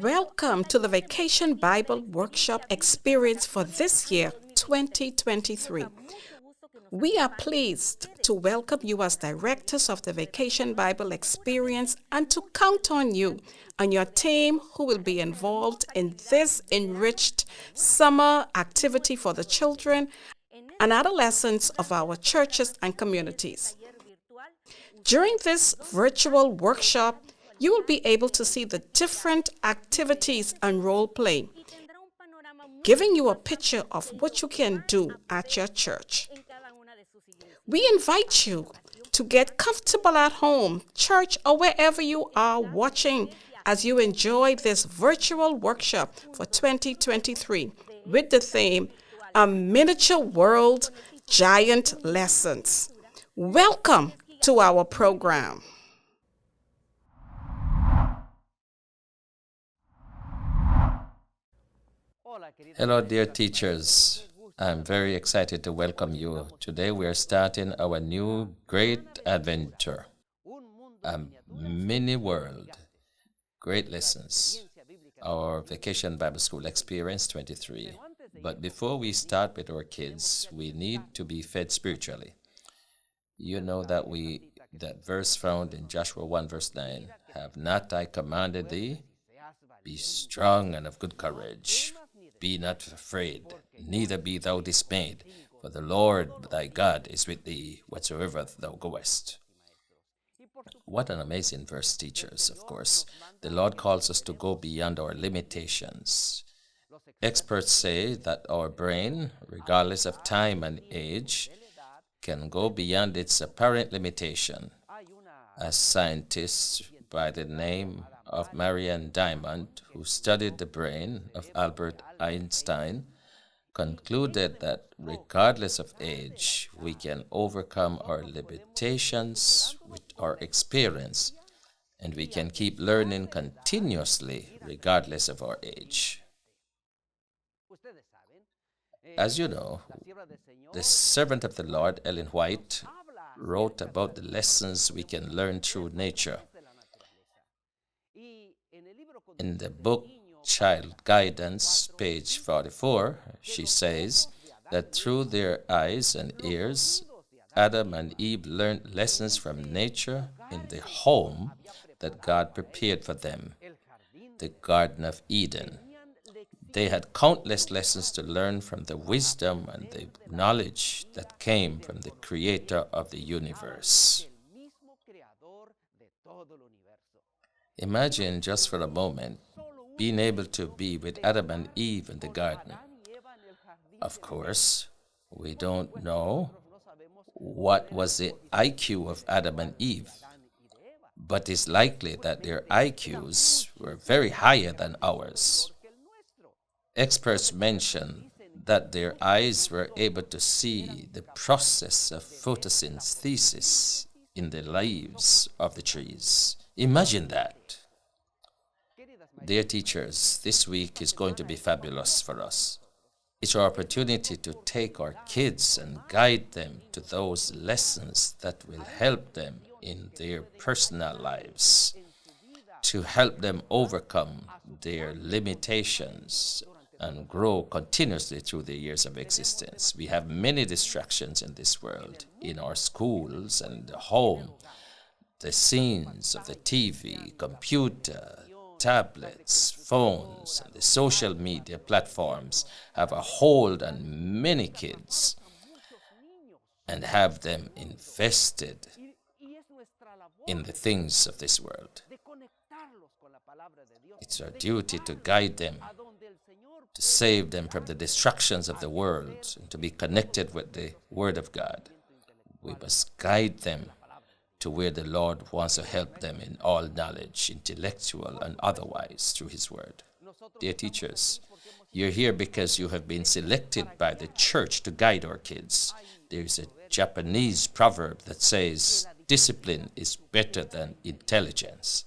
Welcome to the Vacation Bible Workshop experience for this year, 2023. We are pleased to welcome you as directors of the Vacation Bible Experience and to count on you and your team who will be involved in this enriched summer activity for the children and adolescents of our churches and communities. During this virtual workshop, you will be able to see the different activities and role play, giving you a picture of what you can do at your church. We invite you to get comfortable at home, church, or wherever you are watching as you enjoy this virtual workshop for 2023 with the theme, A Miniature World, Giant Lessons. Welcome to our program. Hello, dear teachers. I'm very excited to welcome you. Today we are starting our new great adventure, a mini world, great lessons, our Vacation Bible School Experience 23. But before we start with our kids, we need to be fed spiritually. You know that that verse found in Joshua 1 verse 9, have not I commanded thee? Be strong and of good courage. Be not afraid, neither be thou dismayed, for the Lord thy God is with thee whatsoever thou goest. What an amazing verse, teachers, of course. The Lord calls us to go beyond our limitations. Experts say that our brain, regardless of time and age, can go beyond its apparent limitation. A scientist by the name of Marianne Diamond, who studied the brain of Albert Einstein, concluded that regardless of age, we can overcome our limitations with our experience, and we can keep learning continuously regardless of our age. As you know, the servant of the Lord, Ellen White, wrote about the lessons we can learn through nature. In the book Child Guidance, page 44, she says that through their eyes and ears, Adam and Eve learned lessons from nature in the home that God prepared for them, the Garden of Eden. They had countless lessons to learn from the wisdom and the knowledge that came from the Creator of the universe. Imagine just for a moment being able to be with Adam and Eve in the garden. Of course, we don't know what was the IQ of Adam and Eve, but it's likely that their IQs were very higher than ours. Experts mention that their eyes were able to see the process of photosynthesis in the leaves of the trees. Imagine that. Dear teachers, this week is going to be fabulous for us. It's our opportunity to take our kids and guide them to those lessons that will help them in their personal lives, to help them overcome their limitations and grow continuously through the years of existence. We have many distractions in this world, in our schools and the home. The scenes of the TV, computer, tablets, phones, and the social media platforms have a hold on many kids and have them invested in the things of this world. It's our duty to guide them, to save them from the distractions of the world, and to be connected with the Word of God. We must guide them to where the Lord wants to help them in all knowledge, intellectual and otherwise, through His Word. Dear teachers, you're here because you have been selected by the church to guide our kids. There's a Japanese proverb that says, discipline is better than intelligence.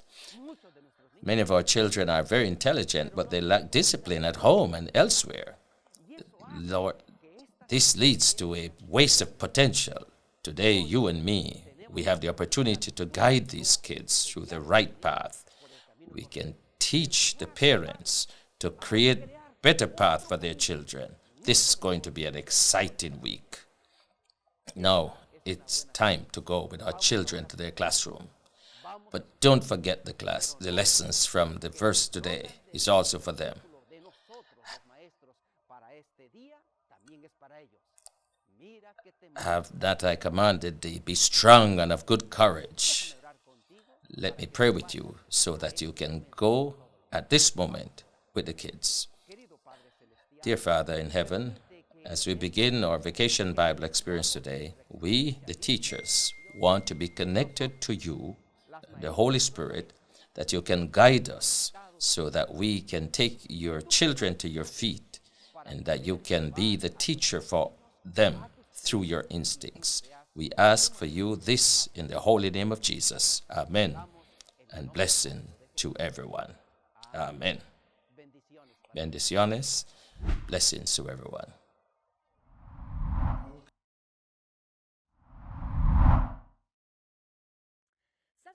Many of our children are very intelligent, but they lack discipline at home and elsewhere. Lord, this leads to a waste of potential. Today, you and me, we have the opportunity to guide these kids through the right path. We can teach the parents to create better path for their children. This is going to be an exciting week. Now it's time to go with our children to their classroom. But don't forget the lessons from the verse today is also for them. Have that I commanded thee, be strong and of good courage. Let me pray with you so that you can go at this moment with the kids. Dear Father in heaven, as we begin our Vacation Bible experience today, we, the teachers, want to be connected to you, the Holy Spirit, that you can guide us so that we can take your children to your feet and that you can be the teacher for them through your instincts. We ask for you this in the holy name of Jesus. Amen. And blessing to everyone. Amen. Bendiciones. Blessings to everyone.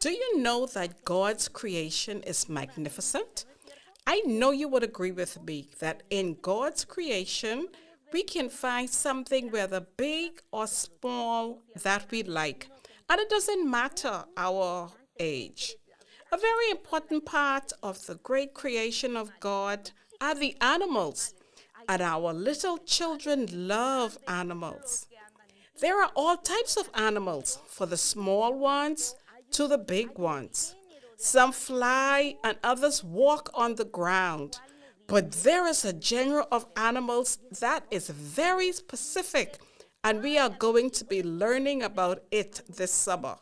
Do you know that God's creation is magnificent? I know you would agree with me that in God's creation, we can find something, whether big or small, that we like. And it doesn't matter our age. A very important part of the great creation of God are the animals. And our little children love animals. There are all types of animals, from the small ones to the big ones. Some fly and others walk on the ground. But there is a genre of animals that is very specific, and we are going to be learning about it this summer.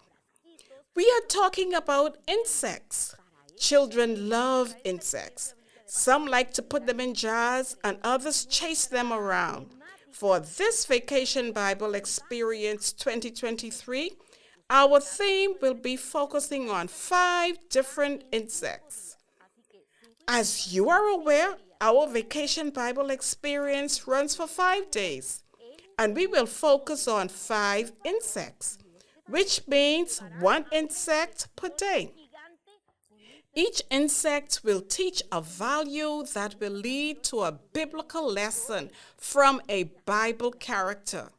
We are talking about insects. Children love insects. Some like to put them in jars, and others chase them around. For this Vacation Bible Experience 2023, our theme will be focusing on 5 different insects. As you are aware, our Vacation Bible Experience runs for 5 days, and we will focus on 5 insects, which means 1 insect per day. Each insect will teach a value that will lead to a biblical lesson from a Bible character.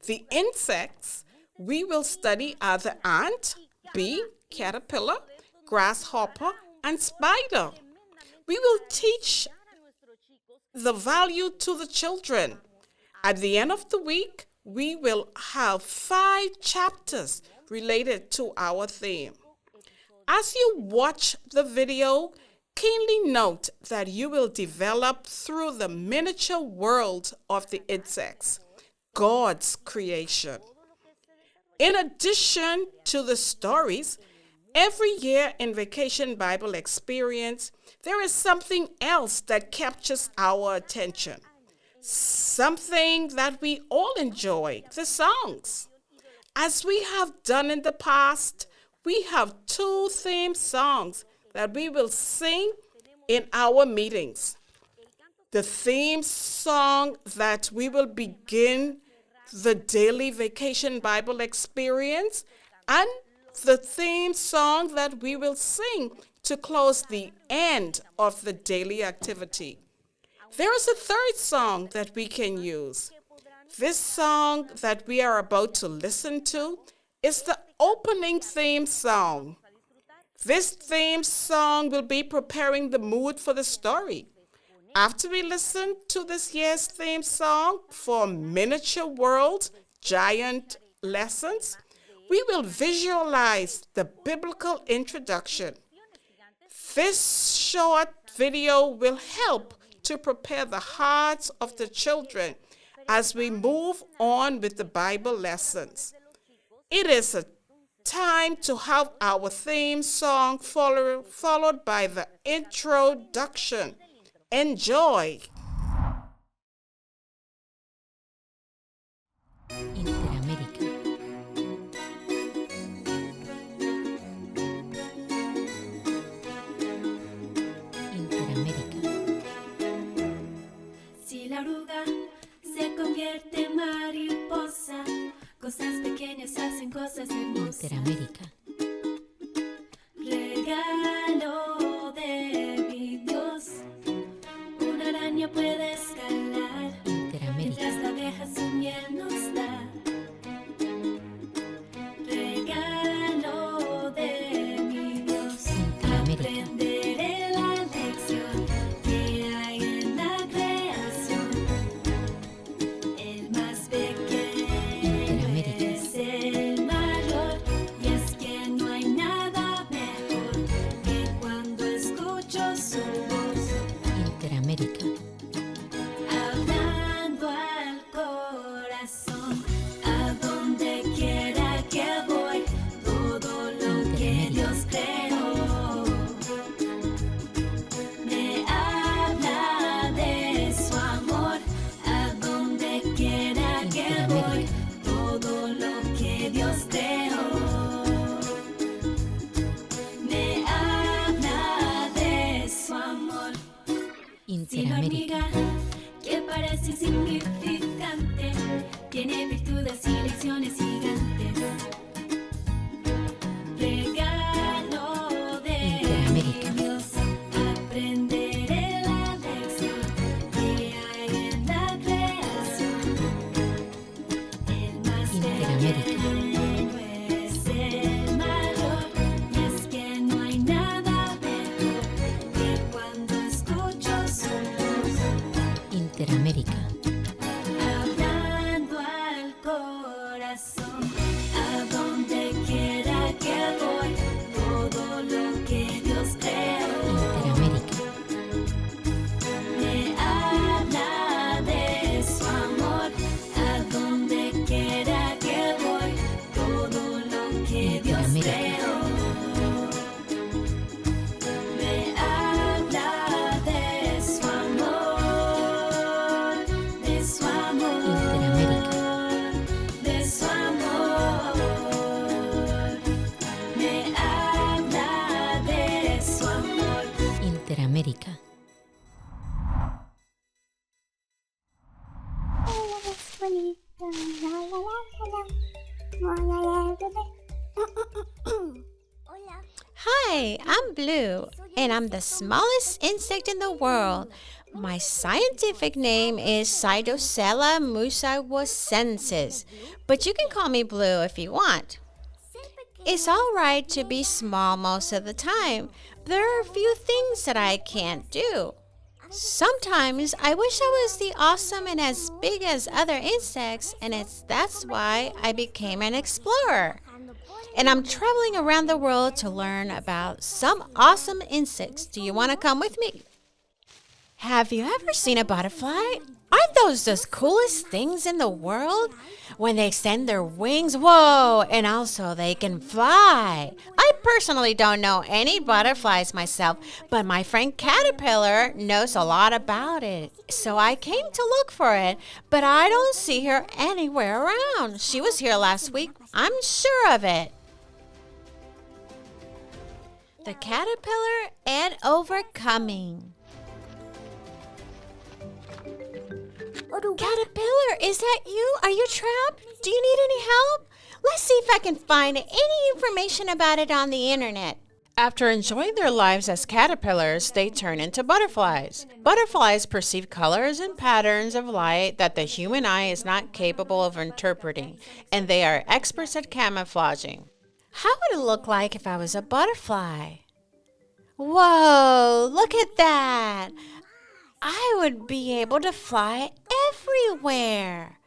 The insects we will study are the ant, bee, caterpillar, grasshopper, and spider. We will teach the value to the children. At the end of the week, we will have 5 chapters related to our theme. As you watch the video, keenly note that you will develop through the miniature world of the insects, God's creation. In addition to the stories, every year in Vacation Bible Experience, there is something else that captures our attention. Something that we all enjoy, the songs. As we have done in the past, we have 2 theme songs that we will sing in our meetings. The theme song that we will begin the daily Vacation Bible Experience, and the theme song that we will sing to close the end of the daily activity. There is a 3rd song that we can use. This song that we are about to listen to is the opening theme song. This theme song will be preparing the mood for the story. After we listen to this year's theme song for Miniature World Giant Lessons, we will visualize the biblical introduction. This short video will help to prepare the hearts of the children as we move on with the Bible lessons. It is a time to have our theme song followed by the introduction. Enjoy! Interamérica. Interamérica. Si la oruga se convierte en mariposa, cosas pequeñas hacen cosas hermosas. Interamérica. Regalo de vida. corazón. A donde quiera que voy, todo lo que Dios creó me habla de su amor. A donde quiera que voy, todo lo que Dios creó me habla de su amor. Si la hormiga que parece insignificante tiene virtudes y lecciones gigantes, regalo de Dios, aprenderé la lección que hay en la creación. El más pequeño es el mayor, y es que no hay nada mejor que cuando escucho su voz Interamérica. hablando al corazón. A donde quiera que voy, todo lo que Dios creó Interamérica. me habla de su amor. A donde quiera que voy, todo lo que Dios creó me habla de su amor, de su amor, de su amor. Me habla de su amor. Interamérica. Hi, I'm Blue, and I'm the smallest insect in the world. My scientific name is Cytocella musawacensis, but you can call me Blue if you want. It's all right to be small most of the time. There are a few things that I can't do. Sometimes I wish I was the awesome and as big as other insects, and that's why I became an explorer. And I'm traveling around the world to learn about some awesome insects. Do you want to come with me? Have you ever seen a butterfly? Aren't those the coolest things in the world? When they extend their wings, whoa, and also they can fly. I personally don't know any butterflies myself, but my friend Caterpillar knows a lot about it. So I came to look for it, but I don't see her anywhere around. She was here last week, I'm sure of it. The caterpillar and overcoming. Caterpillar, is that you? Are you trapped? Do you need any help? Let's see if I can find any information about it on the internet. After enjoying their lives as caterpillars, they turn into butterflies. Butterflies perceive colors and patterns of light that the human eye is not capable of interpreting, and they are experts at camouflaging. How would it look like if I was a butterfly? Whoa, look at that! I would be able to fly everywhere.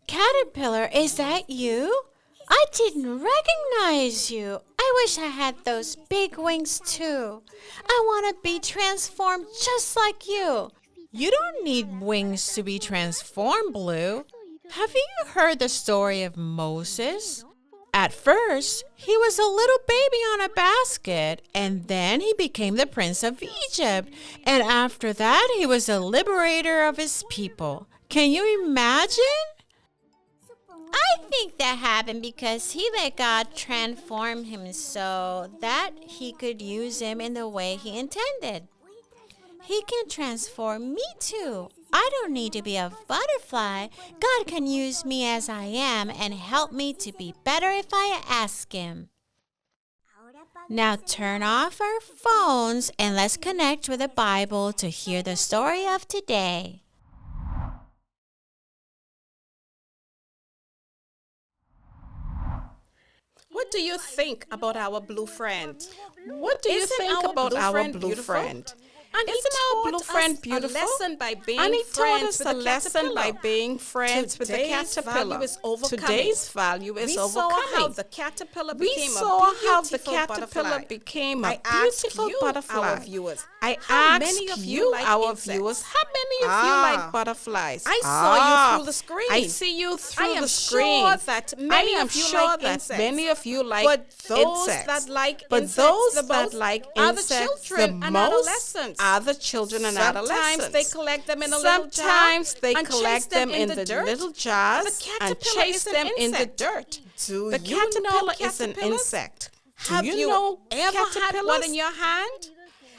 Caterpillar, is that you? I didn't recognize you. I wish I had those big wings too. I want to be transformed just like you. You don't need wings to be transformed, Blue. Have you heard the story of Moses? At first, he was a little baby on a basket, and then he became the prince of Egypt. And after that, he was the liberator of his people. Can you imagine? I think that happened because he let God transform him so that he could use him in the way he intended. He can transform me too. I don't need to be a butterfly. God can use me as I am and help me to be better if I ask him. Now turn off our phones and let's connect with the Bible to hear the story of today. What do you think about our blue friend? What do you Isn't think our about blue our friend blue beautiful? friend? And Isn't our blue friend beautiful? A lesson by being And he taught friends us with a the lesson by caterpillar. being friends with the Today's caterpillar. value is overcoming. Today's value is We overcoming. saw how the caterpillar We became saw a how the beautiful caterpillar butterfly. became a I ask beautiful you, butterfly. our viewers, I how asked many of you you, like our insects? viewers, how many of you like butterflies? I saw you through the screen. I see you through I am the screen. sure that many I am of you sure like that insects. many of you like But those insects. that like But insects those the that most like are the insects children the and most adolescents. are the children and Sometimes adolescents. they collect them in a little jar Sometimes they and collect chase them them in the dirt. little jars The and caterpillar chase is an them in the insect. dirt. Do The you know caterpillar is an caterpillars? insect. Have Do you know ever had one caterpillars? in your hand?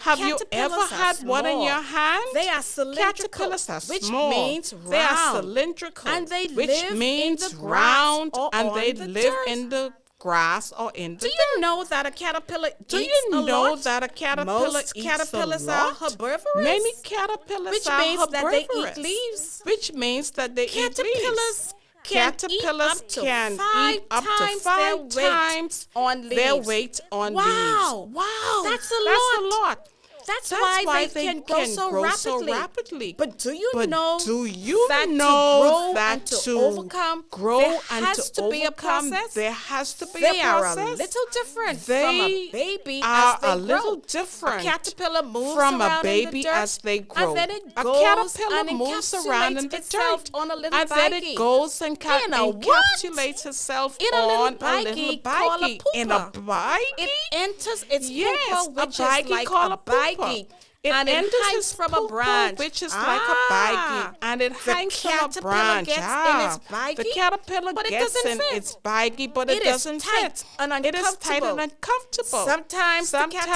Have you ever Caterpillars are had one in small. your hand? They are cylindrical, Caterpillars are which small. means They are round. cylindrical, And they which live in means the grass round, or and on they the live dirt. in the grass or in the Do you know that a caterpillar Do eats you a know lot? that a caterpillar Most eats caterpillars a are lot? herbivorous. Many caterpillars Which are means that they eat herbivorous, leaves. which means that they eat Caterpillars leaves. can Caterpillars eat up to can five eat up to times 5 their weight times on their leaves. weight on Wow. leaves. Wow, That's a That's lot. a lot. That's That's why they can grow so rapidly. But do you But know do you that know to grow that and to to overcome, grow there and has to be a overcome, process? there has to be They a are process? a little different from They a baby are as they a little grow. different A caterpillar moves from a around baby in the dirt, as they grow. and then it A goes caterpillar and moves around in the itself dirt, on a little and then baggie. it goes and In a what? encapsulates itself In a little on a little baggie called a baggie. In a pooper. baggie? It enters its Yes, pooper, a which baggie is like called a a pooper. baggie. It And it enters hangs its from a pooper, branch. which is like a baggie, and it The hangs from a caterpillar branch. gets in Ah, its baggie, the caterpillar but it gets doesn't in fit. its baggie, but it It is doesn't tight fit. and It is tight and uncomfortable. uncomfortable. Sometimes the Sometimes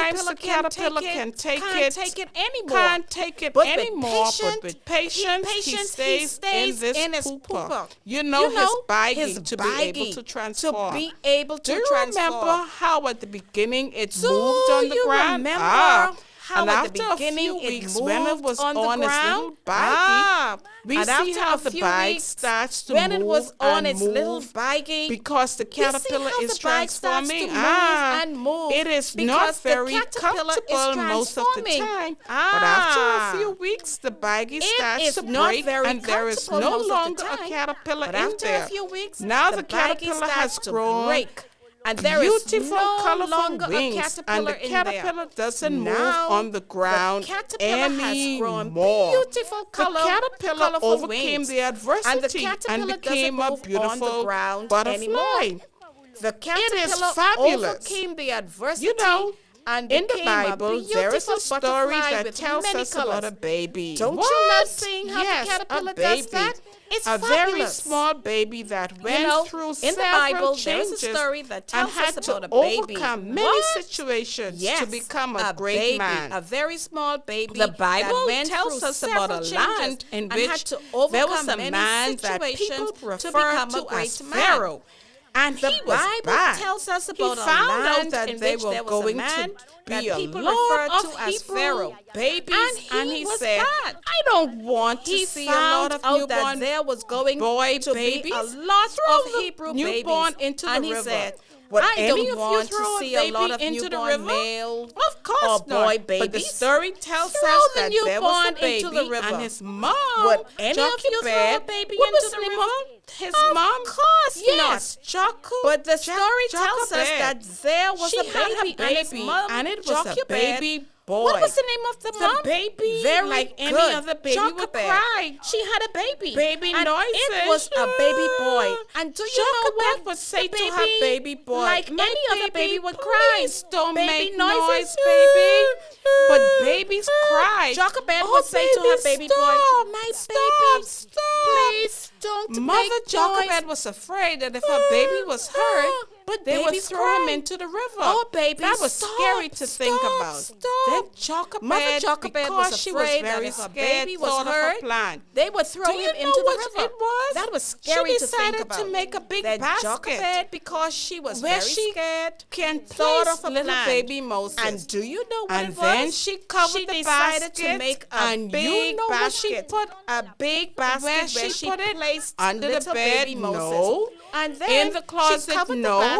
caterpillar can take can't take it anymore. Can't take it But with anymore. patience, But with patience, he stays in this his pooper. pooper. You know, his baggie to be able baggie to transform. To be able to Do you transform. remember how at the beginning it Do moved on the you ground? remember how and at after the beginning a few it weeks, when it moved was on the its ground? little baggie, we and see after how a the few bag weeks, starts to when move it was on and its move little baggie, because the we see caterpillar how is the bag starts to transforming. move and move It is not because the very caterpillar is comfortable most of the transforming. time. But after Ah. a few weeks, the baggie It starts is to not break, very and there is comfortable no most of the longer a time. caterpillar But in after there. a few weeks, Now the baggie caterpillar has starts to grown break. And there is beautiful, no colorful longer wings, a and caterpillar the in there. caterpillar doesn't move Now, on the ground the caterpillar has grown anymore. beautiful The caterpillar colorful overcame wings. the adversity And the caterpillar became doesn't a move beautiful on the ground butterfly. anymore. The caterpillar fabulous. overcame the adversity. You know, and in the became a Bible, there is beautiful a story butterfly that with tells many us about colors. a baby. Don't What? you love seeing how Yes, the caterpillar a baby. does that? It's a very fabulous. small baby that went through in the several Bible, changes there's a story that and tells had us to about a baby. overcome many What? situations Yes, to become a great baby, man. a very small baby. The Bible that went tells through us about a several land changes in and which had to there was overcome a many man that people situations refer to become to a great as man. Pharaoh. And The he was Bible bad. tells us He about a found out land that in they which were there was a going man to that be a people lot referred of to as Hebrew Pharaoh. babies, And he was said, bad. "I don't want to He see a lot found of out that newborn there was going boy to babies. be a lot Throw of the Hebrew newborn babies. into And the he river. said, Would I any don't of you want throw to a see a baby lot of into the newborn river? male Of course or not. boy But the babies. story tells Throw us the that there was a newborn baby into the river. and his mom. Would any of you throw a Jochebed, baby what into was the the name river? of his Of mom? course Yes, But the story tells us Jochebed. that there was She a had baby, a and his baby, mom, and it was a Jochebed. baby boy. What was the name of the mom? The baby, Very like any good. other baby, would Jochebed. cry. She had a baby. Baby and noises. It was a baby boy. And do you know what? Jochebed would say The to her baby boy, like "My any other baby would cry. please don't Baby make noises. noise, baby." But babies cry. Jochebed "Oh, would say to her baby boy, stop, "My stop, baby, stop. please don't Mother make Jochebed noise." was afraid that if her baby was hurt, But they would babies throw him cry. into the river. Oh, baby, that was stop, scary to think stop, about. stop. Then Jochebed, Mother Jochebed because was she was afraid that very if her scared, baby was thought of hurt, her plan. They would throw Do you him know into the what river. it was? That was scary She to think decided about. to make a big that basket Jochebed, because she was where very she scared, can thought place of a little plan. baby Moses. And do you know what And it was? then she covered She the decided basket, to make a and big you know where she basket. put a big basket where she put it? placed Under the little bed? baby Moses. No. And then In the closet? she covered No. the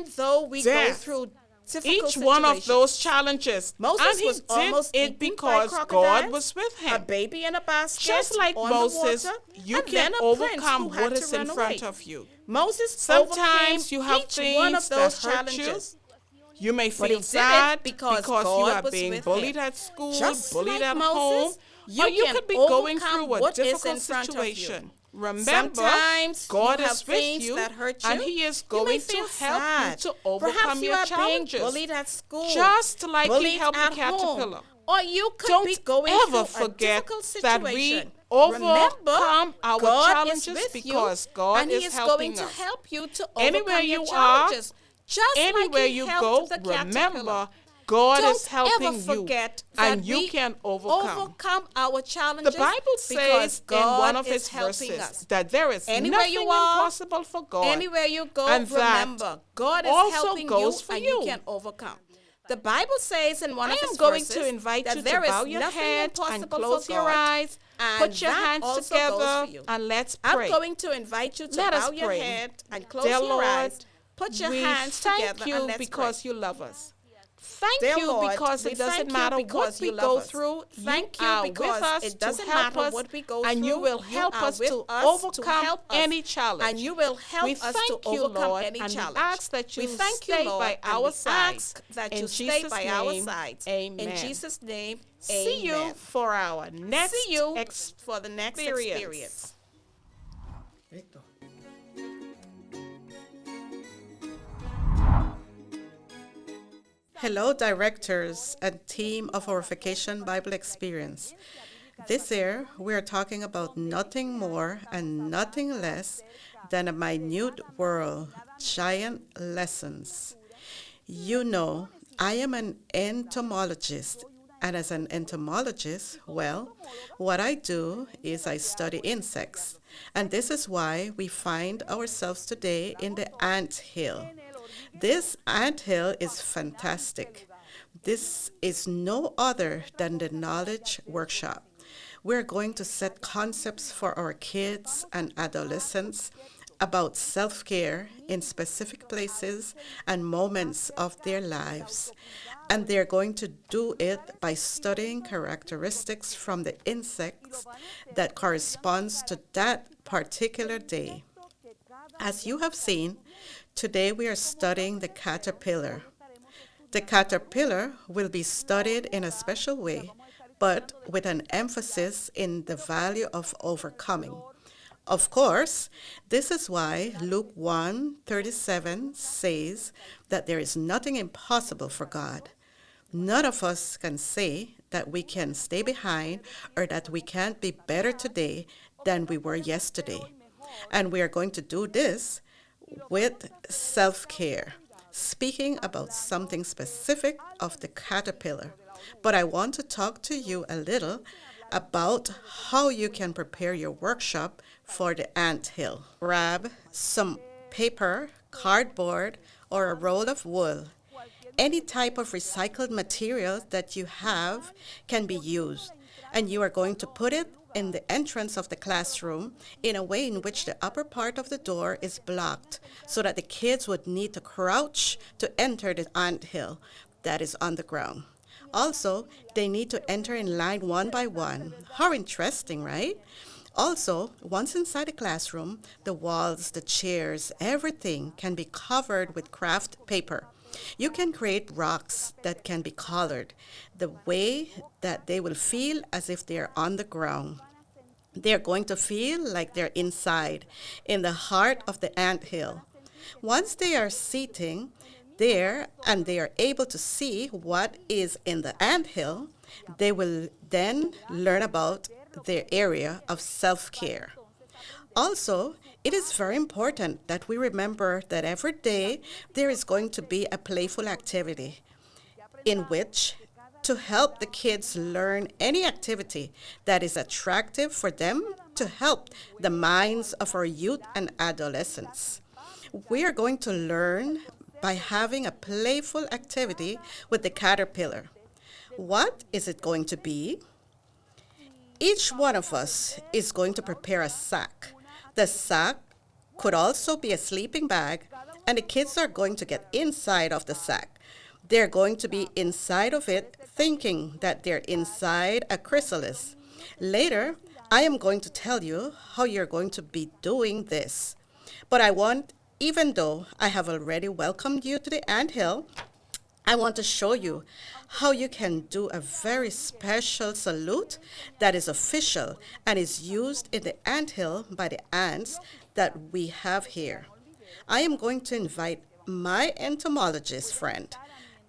even though we go death. through difficult Each one of situations, those challenges. Moses and he was did almost it eaten by because crocodiles, God was with a him. baby in a basket Just like on Moses, the water, you and can then a prince overcome who had what to is in run front away. of you. Moses Sometimes overcame you have each one things of those that hurt you. challenges. You may But feel he did it sad because you God are was being with bullied him. at school, Just bullied like at Moses, home, or you can could be going overcome through a what is difficult in front of you. situation. Remember, Sometimes God you have is with things you, that hurt and you. He is You may going to feel help sad. you to overcome Perhaps you your are challenges. being bullied at school, Just like He bullied helped the at home, caterpillar. or you could Don't be going ever through a forget difficult that we situation. overcome our God challenges is with because you, God and He is is helping going to us. help you to Anywhere overcome your you are, challenges. Just Anywhere like He you helped go, the caterpillar. remember, God Don't is helping ever you, forget that and you we can overcome. our challenges. The Bible because says God in one of is its helping verses us. that there is Anywhere nothing you are, impossible for God. Anywhere you go, and that remember, God is also helping goes you, for and you. you can overcome. The Bible says in one I of am its going verses to invite that you there to is bow your nothing head and impossible close for your God, eyes, and put your that hands also goes together, for you. and let's I'm pray. going to invite you to Let us bow your pray. head and close Dear your Lord, eyes. Put your we hands thank together you and let's because pray. you love us. Thank Dear you Lord, because we it doesn't thank you matter because what we you love go us. through. Thank you you are because with us it to doesn't help matter us, what we go and you through. will You help are us with to us to overcome help us, any challenge. and you will help we us thank to you, overcome Lord, any and challenge. we ask that you we thank you, stay Lord, by and our we sides. ask that In you stay Jesus' by name, our sides. amen. In Jesus' name, See you amen. for our next See you for the next experience. Hello, directors and team of our Vacation Bible Experience. This year, we are talking about nothing more and nothing less than a minute world, giant lessons. You know, I am an entomologist, and as an entomologist, well, what I do is I study insects, and this is why we find ourselves today in the ant hill. This ant hill is fantastic. This is no other than the knowledge workshop. We're going to set concepts for our kids and adolescents about self care in specific places and moments of their lives. And they're going to do it by studying characteristics from the insects that corresponds to that particular day. As you have seen, today we are studying the caterpillar. The caterpillar will be studied in a special way, but with an emphasis in the value of overcoming. Of course, this is why Luke 1:37 says that there is nothing impossible for God. None of us can say that we can stay behind or that we can't be better today than we were yesterday. And we are going to do this with self-care, speaking about something specific of the caterpillar. But I want to talk to you a little about how you can prepare your workshop for the ant hill. Grab some paper, cardboard, or a roll of wool. Any type of recycled material that you have can be used, and you are going to put it in the entrance of the classroom in a way in which the upper part of the door is blocked so that the kids would need to crouch to enter the ant hill that is on the ground. Also, they need to enter in line one by one. How interesting, right? Also, once inside the classroom, the walls, the chairs, everything can be covered with craft paper. You can create rocks that can be colored the way that they will feel as if they are on the ground. They're going to feel like they're inside, in the heart of the ant hill. Once they are sitting there and they are able to see what is in the ant hill, they will then learn about their area of self-care. Also, it is very important that we remember that every day there is going to be a playful activity in which to help the kids learn any activity that is attractive for them to help the minds of our youth and adolescents. We are going to learn by having a playful activity with the caterpillar. What is it going to be? Each one of us is going to prepare a sack. The sack could also be a sleeping bag, and the kids are going to get inside of the sack. They're going to be inside of it thinking that they're inside a chrysalis. Later, I am going to tell you how you're going to be doing this. But even though I have already welcomed you to the anthill, I want to show you how you can do a very special salute that is official and is used in the anthill by the ants that we have here. I am going to invite my entomologist friend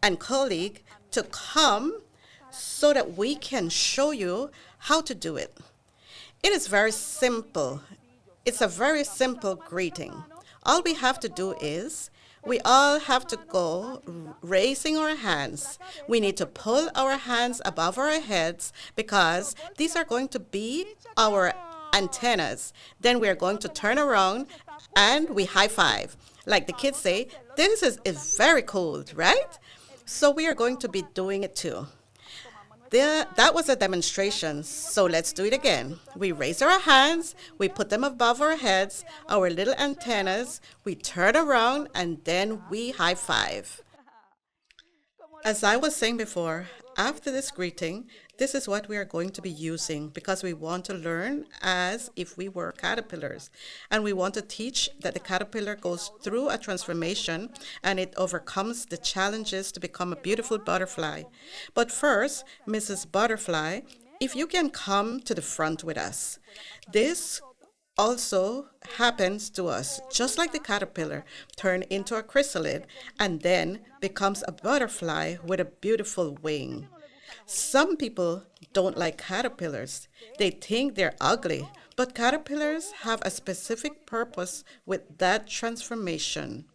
and colleague to come so that we can show you how to do it. It is very simple. It's a very simple greeting. All we have to do is we all have to go raising our hands. We need to pull our hands above our heads because these are going to be our antennas. Then we are going to turn around and we high five. Like the kids say, this is very cool, right? So we are going to be doing it too. That was a demonstration, so let's do it again. We raise our hands, we put them above our heads, our little antennas, we turn around, and then we high five. As I was saying before, after this greeting, this is what we are going to be using because we want to learn as if we were caterpillars. And we want to teach that the caterpillar goes through a transformation and it overcomes the challenges to become a beautiful butterfly. But first, Mrs. Butterfly, if you can come to the front with us. This also happens to us, just like the caterpillar turn into a chrysalid and then becomes a butterfly with a beautiful wing. Some people don't like caterpillars. They think they're ugly, but caterpillars have a specific purpose with that transformation.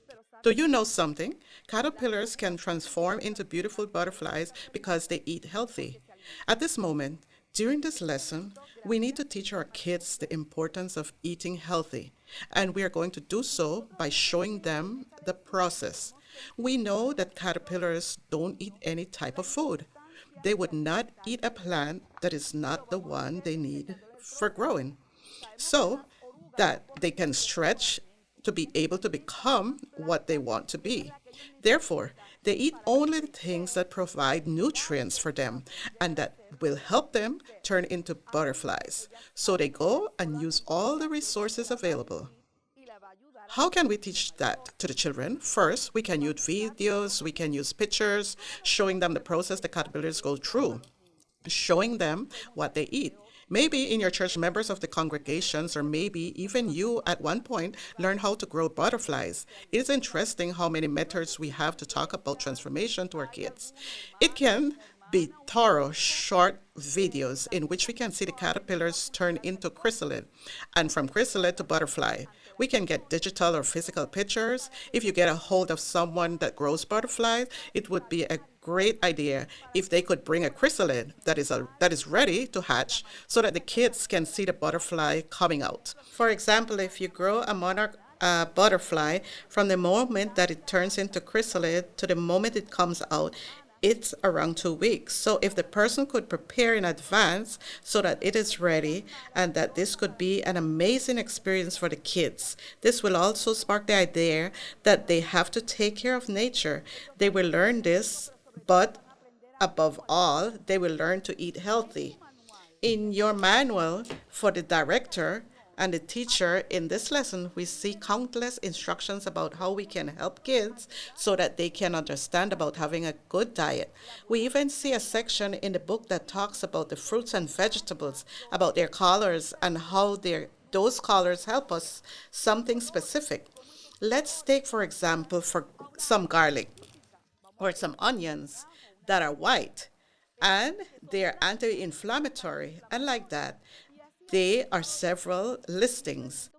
Do you know something? Caterpillars can transform into beautiful butterflies because they eat healthy. At this moment, during this lesson, we need to teach our kids the importance of eating healthy, and we are going to do so by showing them the process. We know that caterpillars don't eat any type of food. They would not eat a plant that is not the one they need for growing, so that they can stretch to be able to become what they want to be. Therefore, they eat only the things that provide nutrients for them and that will help them turn into butterflies. So they go and use all the resources available. How can we teach that to the children? First, we can use videos, we can use pictures, showing them the process the caterpillars go through, showing them what they eat. Maybe in your church, members of the congregations, or maybe even you at one point, learn how to grow butterflies. It is interesting how many methods we have to talk about transformation to our kids. It can be thorough, short videos in which we can see the caterpillars turn into chrysalid, and from chrysalid to butterfly. We can get digital or physical pictures. If you get a hold of someone that grows butterflies, it would be a great idea if they could bring a chrysalid that is ready to hatch so that the kids can see the butterfly coming out. For example, if you grow a monarch butterfly, from the moment that it turns into chrysalid to the moment it comes out, it's around 2 weeks. So if the person could prepare in advance so that it is ready and that this could be an amazing experience for the kids. This will also spark the idea that they have to take care of nature. They will learn this, but above all, they will learn to eat healthy. In your manual for the director and the teacher in this lesson, we see countless instructions about how we can help kids so that they can understand about having a good diet. We even see a section in the book that talks about the fruits and vegetables, about their colors and how those colors help us something specific. Let's take, for example, for some garlic or some onions that are white and they're anti-inflammatory, and like that. There are several listings.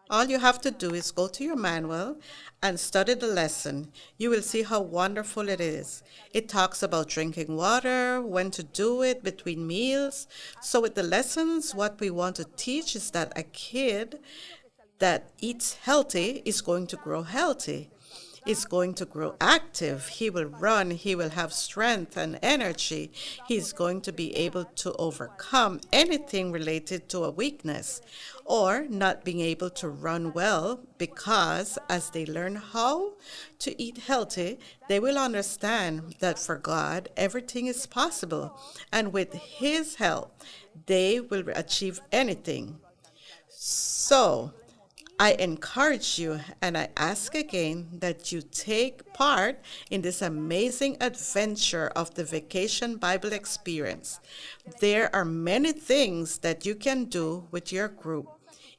All you have to do is go to your manual and study the lesson. You will see how wonderful it is. It talks about drinking water, when to do it, between meals. So with the lessons, what we want to teach is that a kid that eats healthy is going to grow healthy, is going to grow active. He will run, he will have strength and energy. He's going to be able to overcome anything related to a weakness or not being able to run well, because as they learn how to eat healthy, they will understand that for God, everything is possible. And with His help, they will achieve anything. So, I encourage you and I ask again that you take part in this amazing adventure of the Vacation Bible Experience. There are many things that you can do with your group.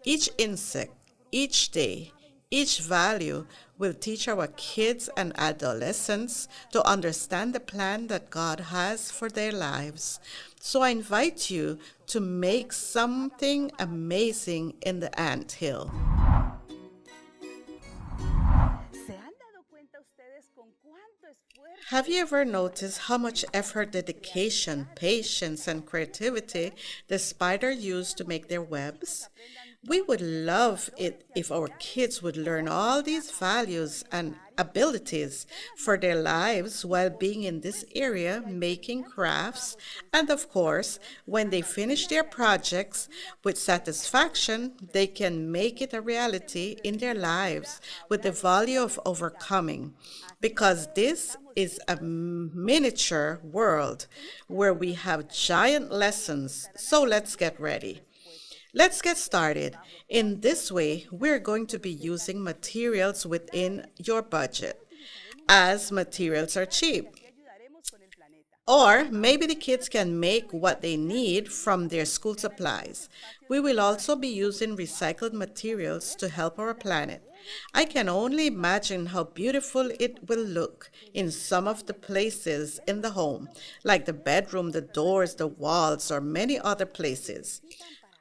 Each insect, each day, each value will teach our kids and adolescents to understand the plan that God has for their lives. So I invite you to make something amazing in the ant hill. Have you ever noticed how much effort, dedication, patience, and creativity the spider used to make their webs? We would love it if our kids would learn all these values and abilities for their lives while being in this area making crafts. And of course, when they finish their projects with satisfaction, they can make it a reality in their lives with the value of overcoming. Because this is a miniature world where we have giant lessons. So let's get ready. Let's get started. In this way, we're going to be using materials within your budget, as materials are cheap. Or maybe the kids can make what they need from their school supplies. We will also be using recycled materials to help our planet. I can only imagine how beautiful it will look in some of the places in the home, like the bedroom, the doors, the walls, or many other places.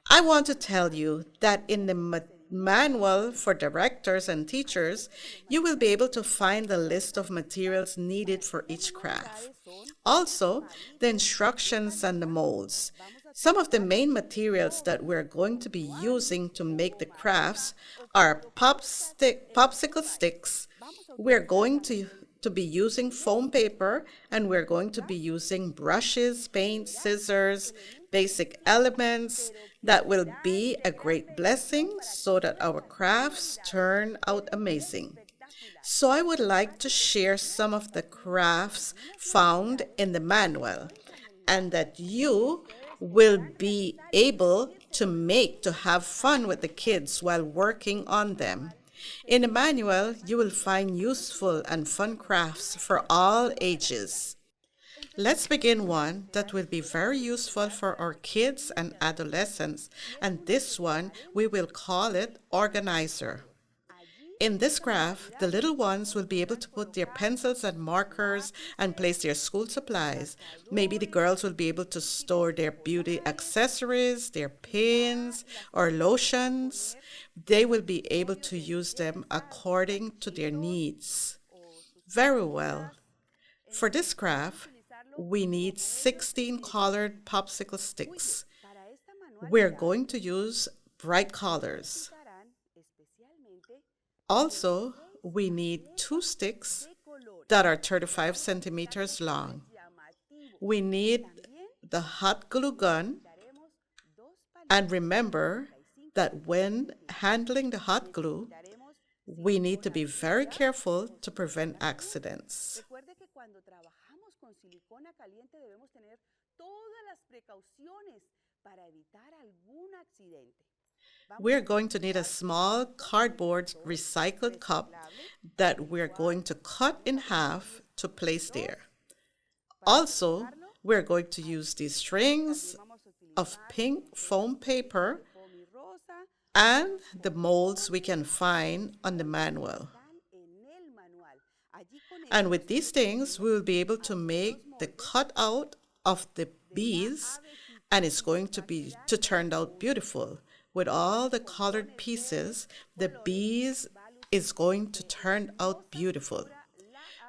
I want to tell you that in the manual for directors and teachers, you will be able to find the list of materials needed for each craft. Also, the instructions and the molds. Some of the main materials that we're going to be using to make the crafts are popsicle sticks. We're going to be using foam paper, and we're going to be using brushes, paint, scissors, basic elements that will be a great blessing so that our crafts turn out amazing. So I would like to share some of the crafts found in the manual and that you will be able to have fun with the kids while working on them. In the manual, you will find useful and fun crafts for all ages. Let's begin one that will be very useful for our kids and adolescents, and this one we will call it Organizer. In this craft, the little ones will be able to put their pencils and markers and place their school supplies. Maybe the girls will be able to store their beauty accessories, their pins, or lotions. They will be able to use them according to their needs. Very well. For this craft, we need 16 colored popsicle sticks. We're going to use bright colors. Also, we need 2 sticks that are 35 centimeters long. We need the hot glue gun, and remember that when handling the hot glue, we need to be very careful to prevent accidents. We're going to need a small cardboard recycled cup that we're going to cut in half to place there. Also, we're going to use these strings of pink foam paper and the molds we can find on the manual. And with these things, we will be able to make the cutout of the bees, and it's going to turn out beautiful. With all the colored pieces, the bees is going to turn out beautiful.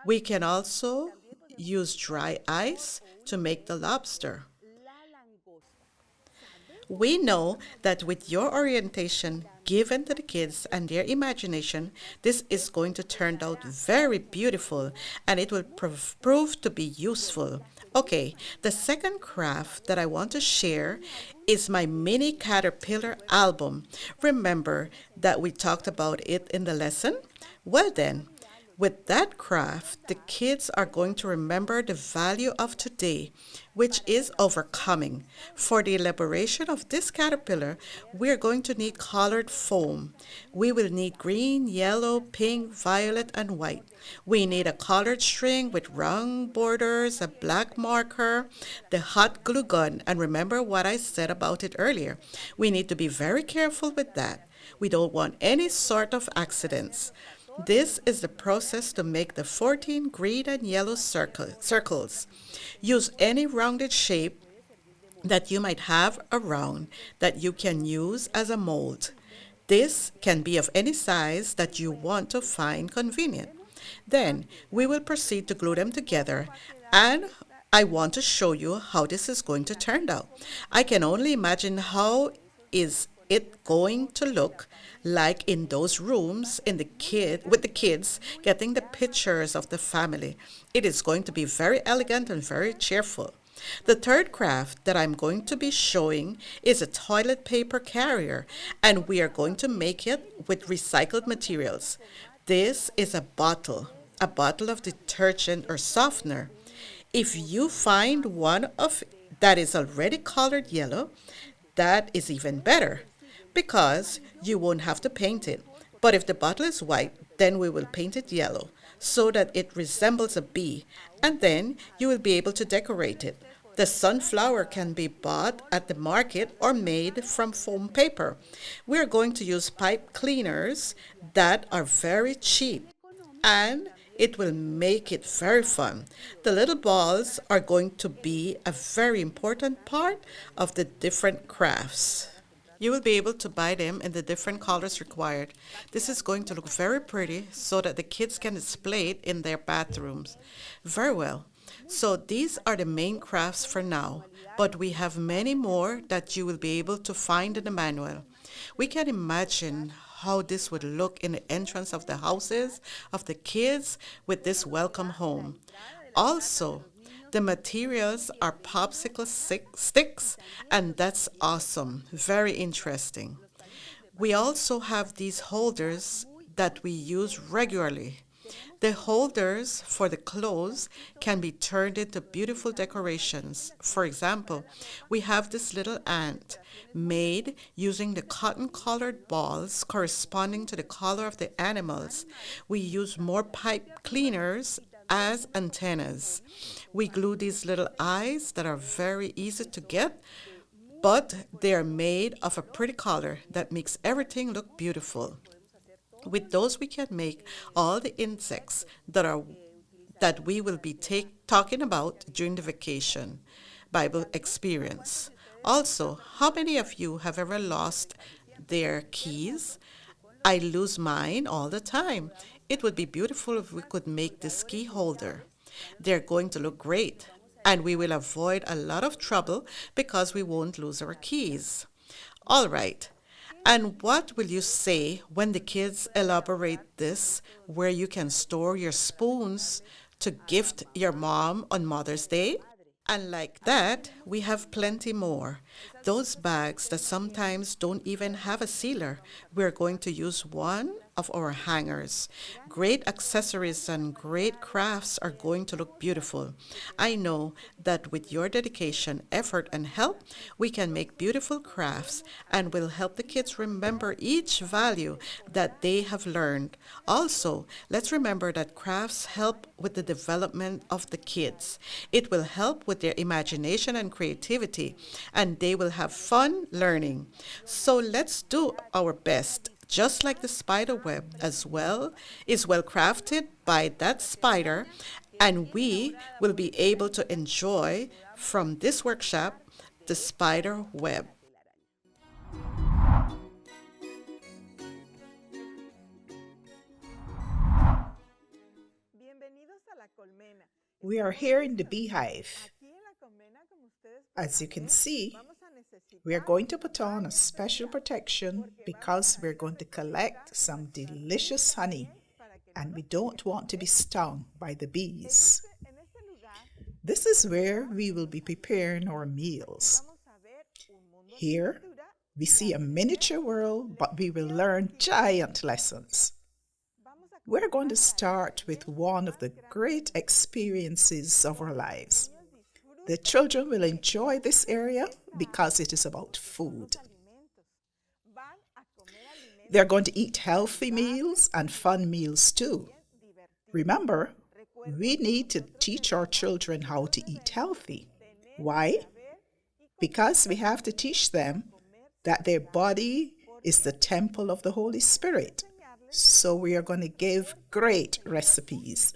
We can also use dry ice to make the lobster. We know that with your orientation given to the kids and their imagination, this is going to turn out very beautiful and it will prove to be useful. Okay, the second craft that I want to share is my mini caterpillar album. Remember that we talked about it in the lesson? Well then, With that craft, the kids are going to remember the value of today, which is overcoming. For the elaboration of this caterpillar, we are going to need colored foam. We will need green, yellow, pink, violet, and white. We need a colored string with round borders, a black marker, the hot glue gun, and remember what I said about it earlier. We need to be very careful with that. We don't want any sort of accidents. This is the process to make the 14 green and yellow circles. Use any rounded shape that you might have around that you can use as a mold. This can be of any size that you want to find convenient. Then we will proceed to glue them together, and I want to show you how this is going to turn out. I can only imagine how is it going to look like in those rooms with the kids getting the pictures of the family. It is going to be very elegant and very cheerful. The third craft that I'm going to be showing is a toilet paper carrier, and we are going to make it with recycled materials. This is a bottle of detergent or softener. If you find one of that is already colored yellow, that is even better because you won't have to paint it. But if the bottle is white, then we will paint it yellow so that it resembles a bee, and then you will be able to decorate it. The sunflower can be bought at the market or made from foam paper. We are going to use pipe cleaners that are very cheap, and it will make it very fun. The little balls are going to be a very important part of the different crafts. You will be able to buy them in the different colors required. This is going to look very pretty so that the kids can display it in their bathrooms. Very well. So these are the main crafts for now, but we have many more that you will be able to find in the manual. We can imagine how this would look in the entrance of the houses of the kids with this welcome home. Also, the materials are popsicle sticks, and that's awesome, very interesting. We also have these holders that we use regularly. The holders for the clothes can be turned into beautiful decorations. For example, we have this little ant made using the cotton-colored balls corresponding to the color of the animals. We use more pipe cleaners as antennas. We glue these little eyes that are very easy to get, but they are made of a pretty color that makes everything look beautiful. With those, we can make all the insects that we will be talking about during the vacation Bible experience. Also, how many of you have ever lost their keys? I lose mine all the time. It would be beautiful if we could make this key holder. They're going to look great, and we will avoid a lot of trouble because we won't lose our keys. All right. And what will you say when the kids elaborate this, where you can store your spoons to gift your mom on Mother's Day? And like that, we have plenty more. Those bags that sometimes don't even have a sealer, we're going to use one of our hangers. Great accessories and great crafts are going to look beautiful. I know that with your dedication, effort, and help, we can make beautiful crafts and will help the kids remember each value that they have learned. Also, let's remember that crafts help with the development of the kids. It will help with their imagination and creativity, and they will have fun learning. So let's do our best. Just like the spider web as well is well crafted by that spider, and we will be able to enjoy from this workshop the spider web. We are here in the beehive. As you can see, we are going to put on a special protection because we're going to collect some delicious honey, and we don't want to be stung by the bees. This is where we will be preparing our meals. Here, we see a miniature world, but we will learn giant lessons. We're going to start with one of the great experiences of our lives. The children will enjoy this area because it is about food. They're going to eat healthy meals and fun meals too. Remember, we need to teach our children how to eat healthy. Why? Because we have to teach them that their body is the temple of the Holy Spirit. So we are going to give great recipes.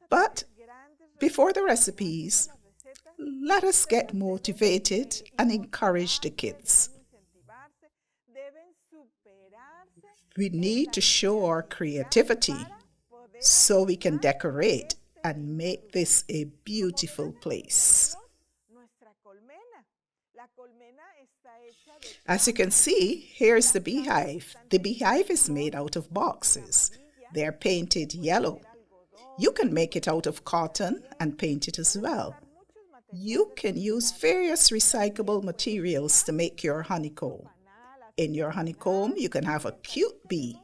But before the recipes, let us get motivated and encourage the kids. We need to show our creativity so we can decorate and make this a beautiful place. As you can see, here's the beehive. The beehive is made out of boxes. They're painted yellow. You can make it out of cotton and paint it as well. You can use various recyclable materials to make your honeycomb. In your honeycomb, you can have a cute bee.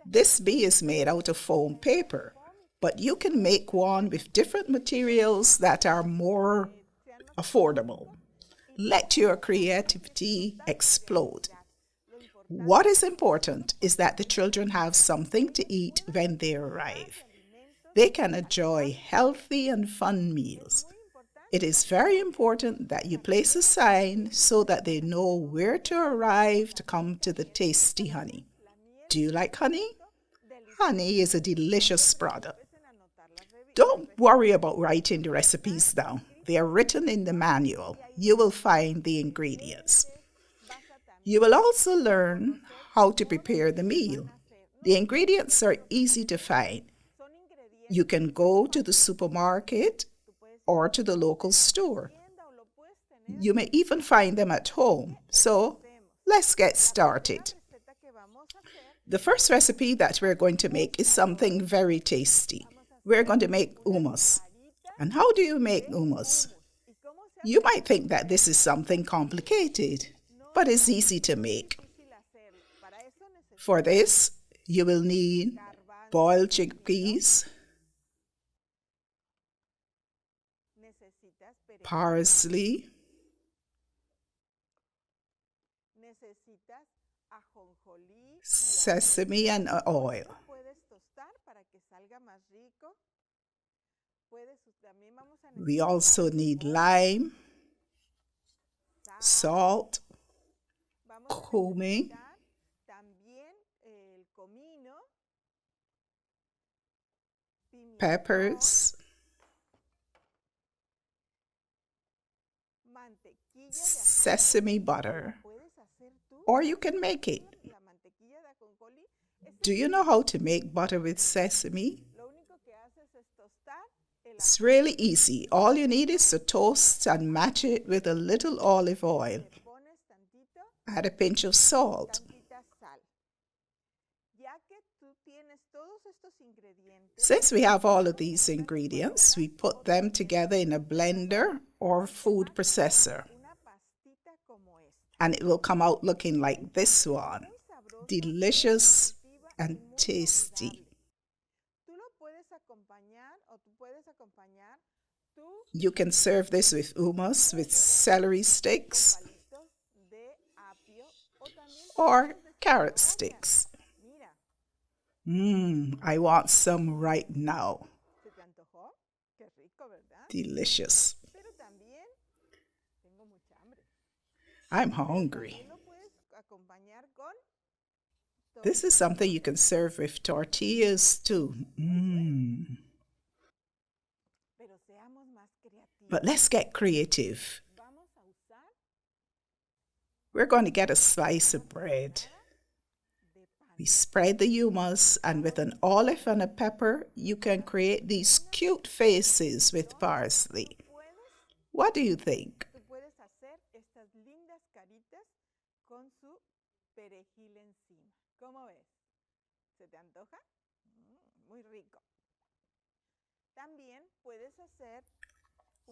This bee is made out of foam paper, but you can make one with different materials that are more affordable. Let your creativity explode. What is important is that the children have something to eat when they arrive. They can enjoy healthy and fun meals. It is very important that you place a sign so that they know where to arrive to come to the tasty honey. Do you like honey? Honey is a delicious product. Don't worry about writing the recipes down. They are written in the manual. You will find the ingredients. You will also learn how to prepare the meal. The ingredients are easy to find. You can go to the supermarket or to the local store. You may even find them at home. So let's get started. The first recipe that we're going to make is something very tasty. We're going to make hummus. And how do you make hummus? You might think that this is something complicated, but it's easy to make. For this, you will need boiled chickpeas, parsley, sesame, and oil. We also need lime, salt, cumin, peppers, sesame butter, or you can make it. Do you know how to make butter with sesame? It's really easy. All you need is to toast and match it with a little olive oil. Add a pinch of salt. Since we have all of these ingredients, we put them together in a blender or food processor. And it will come out looking like this one. Delicious and tasty. You can serve this with hummus, with celery sticks, or carrot sticks. I want some right now. Delicious. I'm hungry. This is something you can serve with tortillas too. But let's get creative. We're going to get a slice of bread. We spread the hummus, and with an olive and a pepper, you can create these cute faces with parsley. What do you think?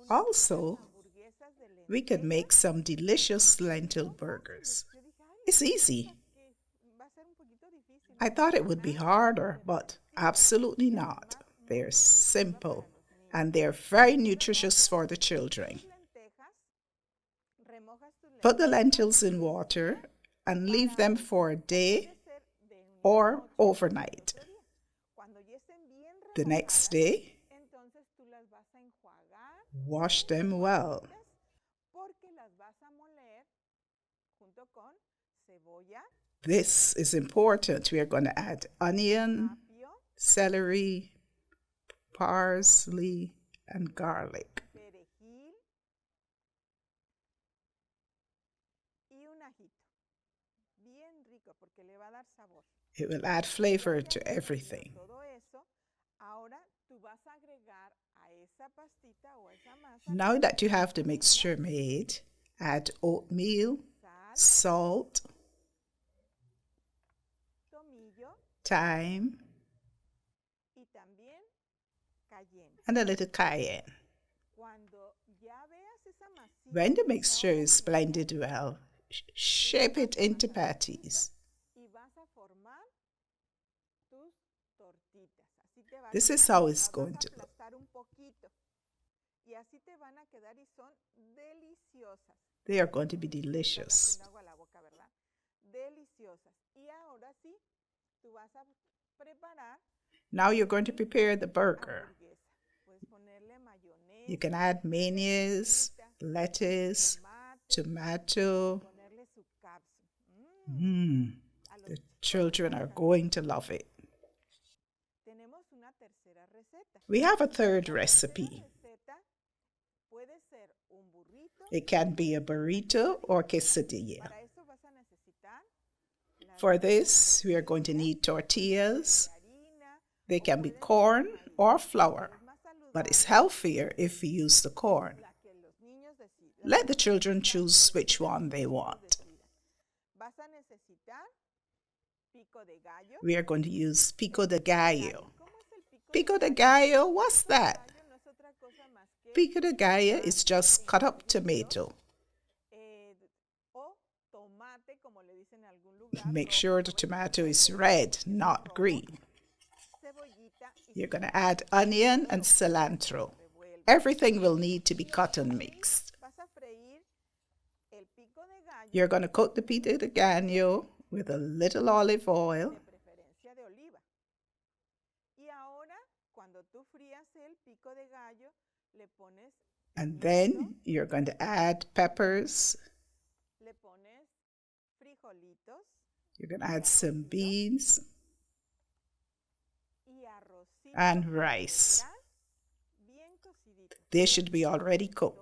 Also, we could make some delicious lentil burgers. It's easy. I thought it would be harder, but absolutely not. They're simple and they're very nutritious for the children. Put the lentils in water and leave them for a day or overnight. The next day, wash them well. This is important. We are going to add onion, celery, parsley, and garlic. It will add flavor to everything. Now that you have the mixture made, add oatmeal, salt, thyme, and a little cayenne. When the mixture is blended well, shape it into patties. This is how it's going to look. They are going to be delicious. Now you're going to prepare the burger. You can add mayonnaise, lettuce, tomato. The children are going to love it. We have a third recipe. It can be a burrito or quesadilla. For this, we are going to need tortillas. They can be corn or flour, but it's healthier if we use the corn. Let the children choose which one they want. We are going to use pico de gallo. Pico de gallo, what's that? Pico de gallo is just cut up tomato. Make sure the tomato is red, not green. You're going to add onion and cilantro. Everything will need to be cut and mixed. You're going to coat the pico de gallo with a little olive oil. And then you're going to add peppers. You're going to add some beans and rice. They should be already cooked.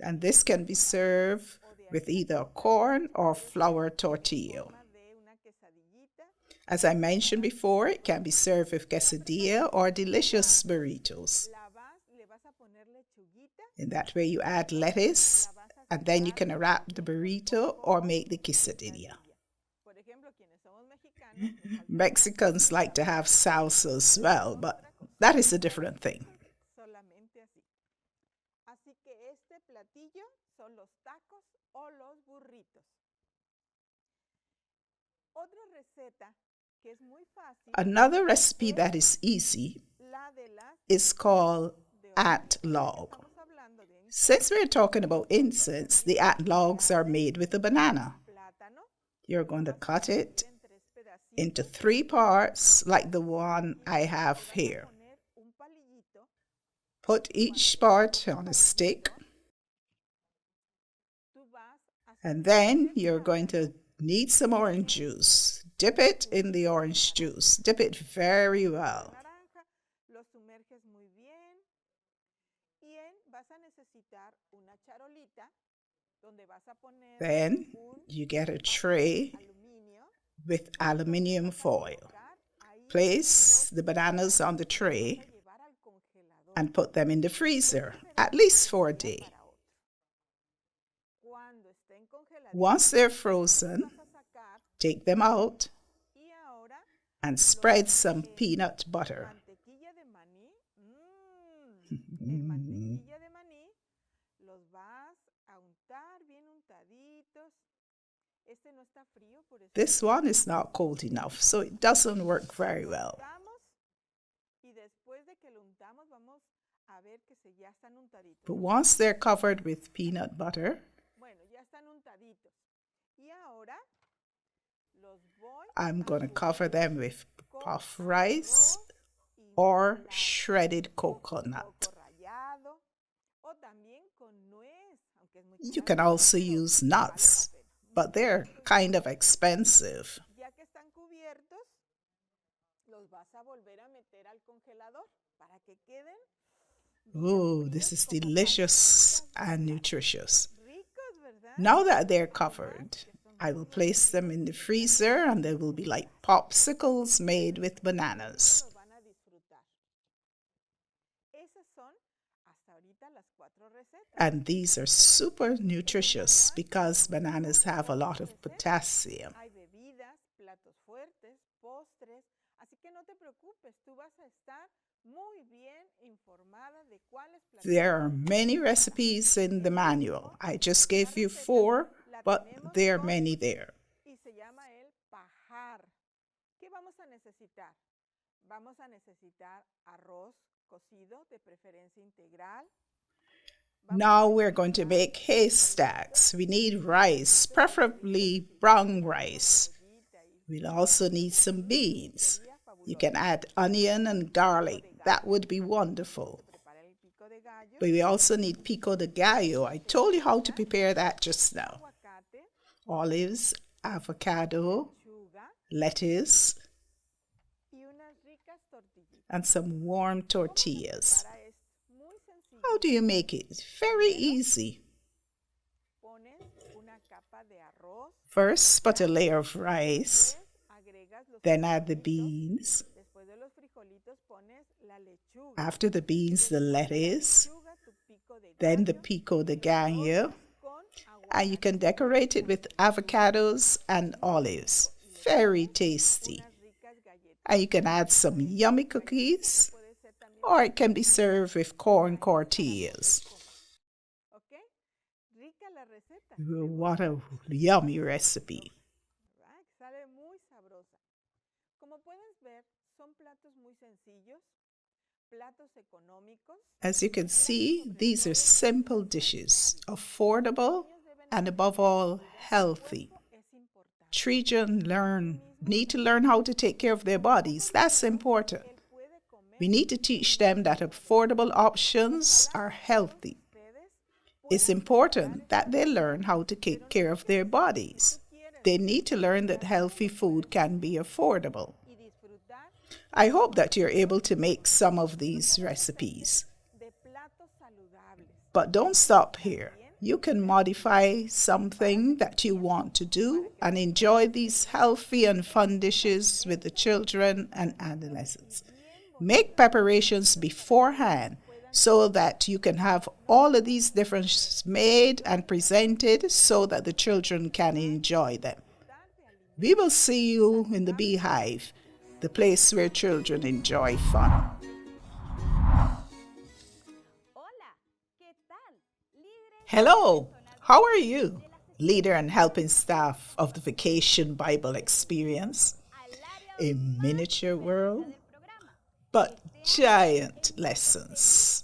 And this can be served with either corn or flour tortilla. As I mentioned before, it can be served with quesadilla or delicious burritos. In that way, you add lettuce, and then you can wrap the burrito or make the quesadilla. Mexicans like to have salsa as well, but that is a different thing. Another recipe that is easy is called ant log. Since we're talking about incense, the ant logs are made with a banana. You're going to cut it into 3 parts like the one I have here. Put each part on a stick. And then you're going to need some orange juice. Dip it in the orange juice. Dip it very well. Then you get a tray with aluminum foil. Place the bananas on the tray and put them in the freezer, at least for a day. Once they're frozen, take them out and spread some peanut butter. This one is not cold enough, so it doesn't work very well. But once they're covered with peanut butter, I'm going to cover them with puff rice or shredded coconut. You can also use nuts, but they're kind of expensive. Oh, this is delicious and nutritious. Now that they're covered, I will place them in the freezer and they will be like popsicles made with bananas. And these are super nutritious because bananas have a lot of potassium. There are many recipes in the manual. I just gave you 4, but there are many there. Now we're going to make haystacks. We need rice, preferably brown rice. We'll also need some beans. You can add onion and garlic. That would be wonderful. But we also need pico de gallo. I told you how to prepare that just now. Olives, avocado, lettuce, and some warm tortillas. How do you make it? It's very easy. First, put a layer of rice, then add the beans. After the beans, the lettuce, then the pico de gallo, and you can decorate it with avocados and olives. Very tasty. And you can add some yummy cookies, or it can be served with corn tortillas. What a yummy recipe. As you can see, these are simple dishes, affordable and above all, healthy. Children need to learn how to take care of their bodies. That's important. We need to teach them that affordable options are healthy. It's important that they learn how to take care of their bodies. They need to learn that healthy food can be affordable. I hope that you're able to make some of these recipes. But don't stop here. You can modify something that you want to do and enjoy these healthy and fun dishes with the children and adolescents. Make preparations beforehand so that you can have all of these dishes made and presented so that the children can enjoy them. We will see you in the Beehive, the place where children enjoy fun. Hello, how are you? Leader and helping staff of the Vacation Bible Experience. A miniature world, but giant lessons.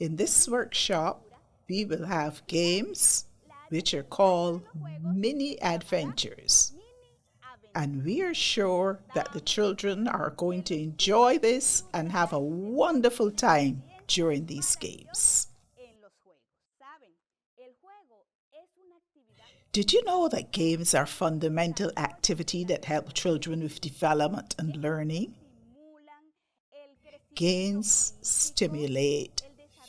In this workshop, we will have games which are called mini adventures. And we are sure that the children are going to enjoy this and have a wonderful time during these games. Did you know that games are fundamental activity that help children with development and learning? Games stimulate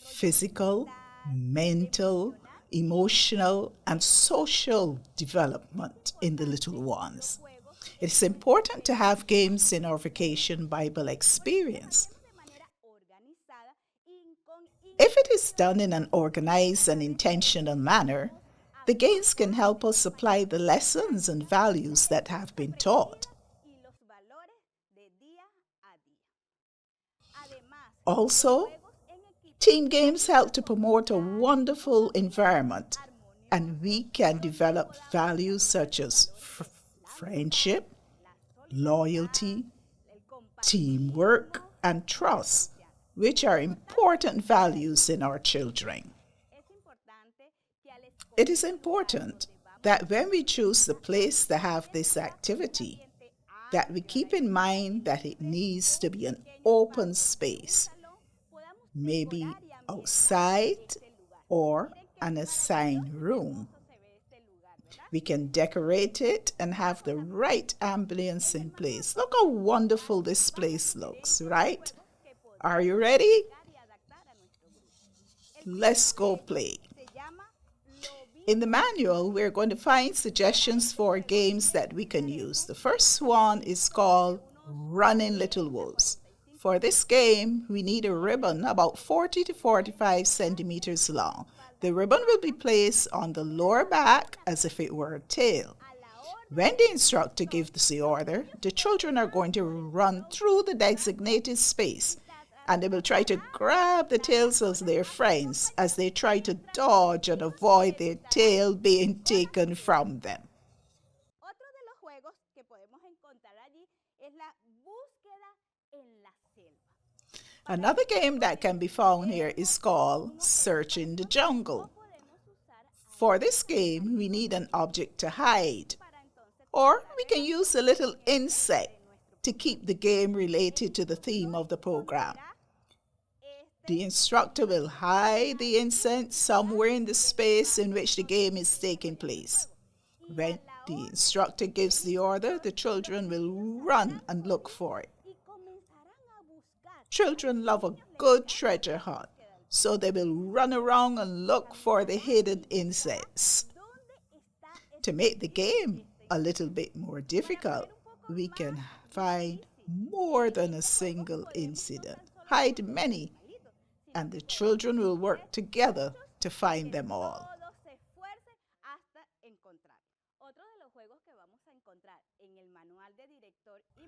physical, mental, emotional, and social development in the little ones. It's important to have games in our Vacation Bible Experience. If it is done in an organized and intentional manner, the games can help us apply the lessons and values that have been taught. Also, team games help to promote a wonderful environment and we can develop values such as friendship, loyalty, teamwork, and trust, which are important values in our children. It is important that when we choose the place to have this activity, that we keep in mind that it needs to be an open space, maybe outside or an assigned room. We can decorate it and have the right ambience in place. Look how wonderful this place looks, right? Are you ready? Let's go play. In the manual, we're going to find suggestions for games that we can use. The first one is called Running Little Wolves. For this game, we need a ribbon about 40 to 45 centimeters long. The ribbon will be placed on the lower back as if it were a tail. When the instructor gives the order, the children are going to run through the designated space, and they will try to grab the tails of their friends as they try to dodge and avoid their tail being taken from them. Otro de los juegos que podemos encontrar allí es la búsqueda en la selva. Another game that can be found here is called Searching the Jungle. For this game, we need an object to hide, or we can use a little insect to keep the game related to the theme of the program. The instructor will hide the insect somewhere in the space in which the game is taking place. When the instructor gives the order, the children will run and look for it. Children love a good treasure hunt, so they will run around and look for the hidden insects. To make the game a little bit more difficult, we can find more than a single incident. Hide many, and the children will work together to find them all.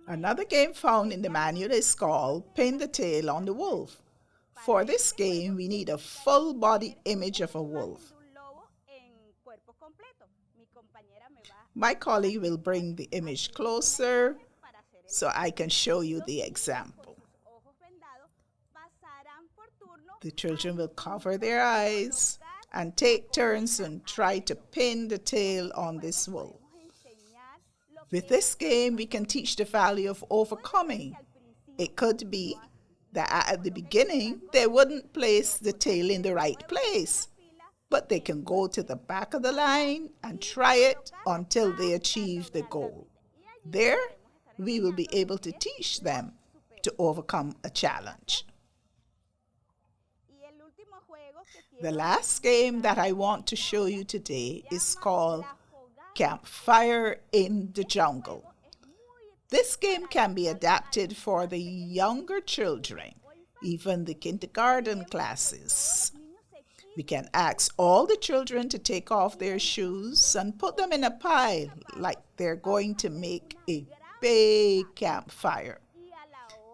Another game found in the manual is called Pin the Tail on the Wolf. For this game, we need a full body image of a wolf. My colleague will bring the image closer so I can show you the example. The children will cover their eyes and take turns and try to pin the tail on this wolf. With this game, we can teach the value of overcoming. It could be that at the beginning, they wouldn't place the tail in the right place, but they can go to the back of the line and try it until they achieve the goal. There, we will be able to teach them to overcome a challenge. The last game that I want to show you today is called Campfire in the Jungle. This game can be adapted for the younger children, even the kindergarten classes. We can ask all the children to take off their shoes and put them in a pile like they're going to make a big campfire.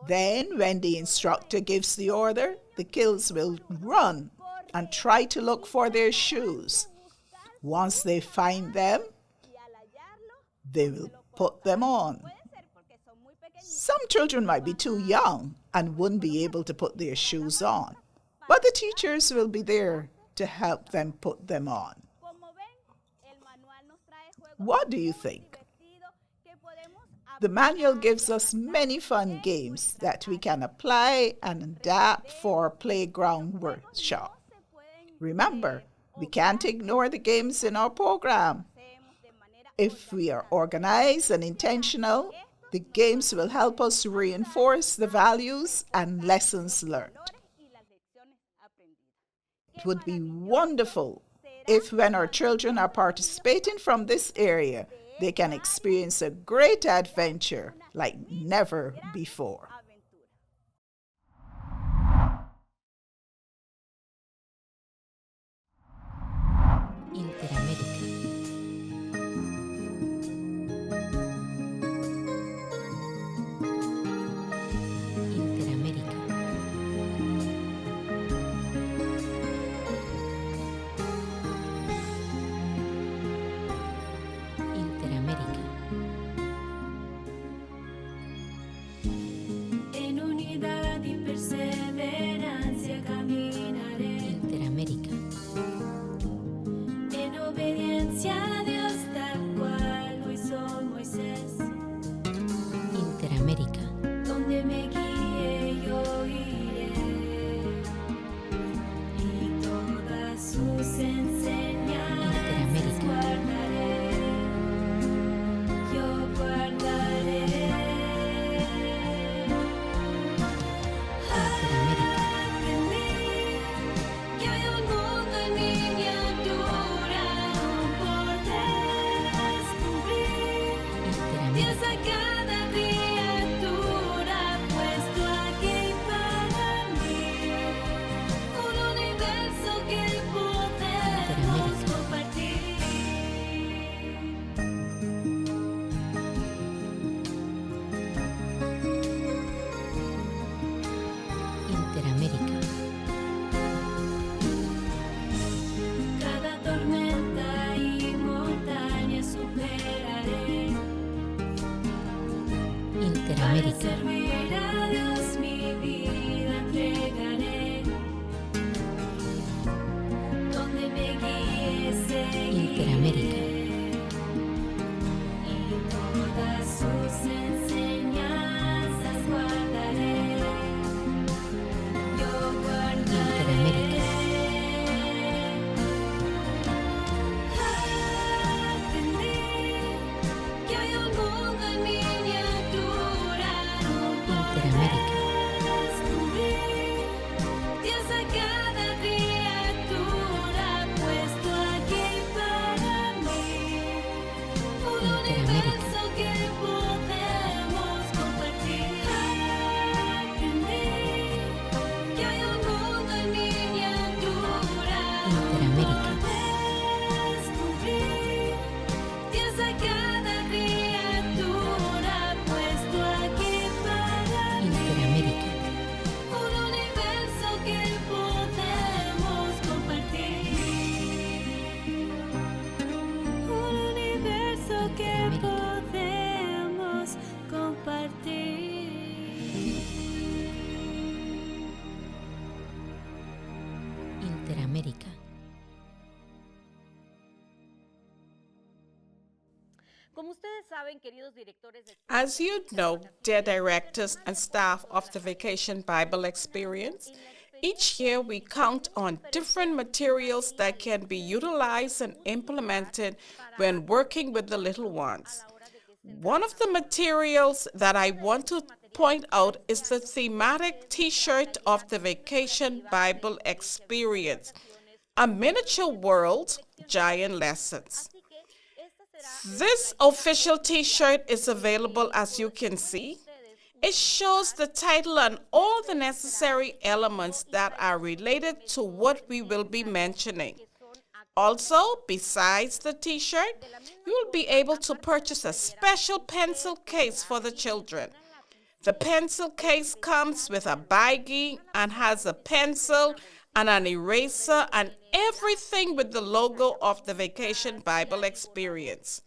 Then, when the instructor gives the order, the kids will run and try to look for their shoes. Once they find them, they will put them on. Some children might be too young and wouldn't be able to put their shoes on, but the teachers will be there to help them put them on. What do you think? The manual gives us many fun games that we can apply and adapt for our playground workshop. Remember, we can't ignore the games in our program. If we are organized and intentional, the games will help us reinforce the values and lessons learned. It would be wonderful if, when our children are participating from this area, they can experience a great adventure like never before. Interamérica. Interamérica. obediencia a Dios tal cual lo hizo Moisés. Interamérica. Donde me guíe yo iré y todas sus enseñanzas guardaré. Yo guardaré. Aprendí que hay un mundo en miniatura por descubrir. Dios a cada criatura puesto aquí para mí. Un universo que podemos compartir. Interamérica. Cada tormenta y montaña superaré. Para Interamérica. servir a Dios mi vida entregaré. Donde me guíe Interamérica. seguiré. Y todas sus enseñanzas guardaré. Yo guardaré. Aprendí que hay un mundo en miniatura Interamérica. descubrir. Dios a cada criatura puesto aquí para mí. Un universo que podemos compartir. Aprendí que hay un mundo en miniatura Interamérica. descubrir. Dios a cada criatura puesto aquí para mí. Interamérica. Un universo que podemos compartir. Un universo que podemos compartir. Interamérica. Como ustedes saben, queridos directores de As you know, dear directors and staff of the Vacation Bible Experience, each year we count on different materials that can be utilized and implemented when working with the little ones. One of the materials that I want to point out is the thematic t-shirt of the Vacation Bible Experience, a miniature world, giant lessons. This official t-shirt is available, as you can see. It shows the title and all the necessary elements that are related to what we will be mentioning. Also, besides the t-shirt, you will be able to purchase a special pencil case for the children. The pencil case comes with a baggie and has a pencil and an eraser and everything with the logo of the Vacation Bible Experience.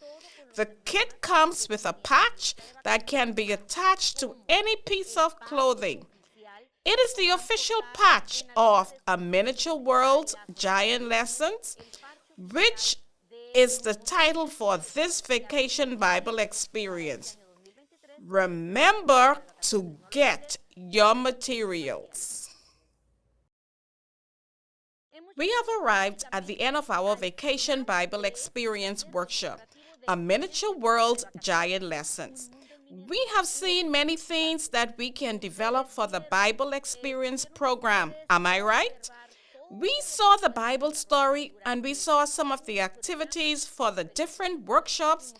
The kit comes with a patch that can be attached to any piece of clothing. It is the official patch of A Miniature World Giant Lessons, which is the title for this Vacation Bible Experience. Remember to get your materials. We have arrived at the end of our Vacation Bible Experience workshop, A Miniature World Giant Lessons. We have seen many things that we can develop for the Bible Experience program. Am I right? We saw the Bible story and we saw some of the activities for the different workshops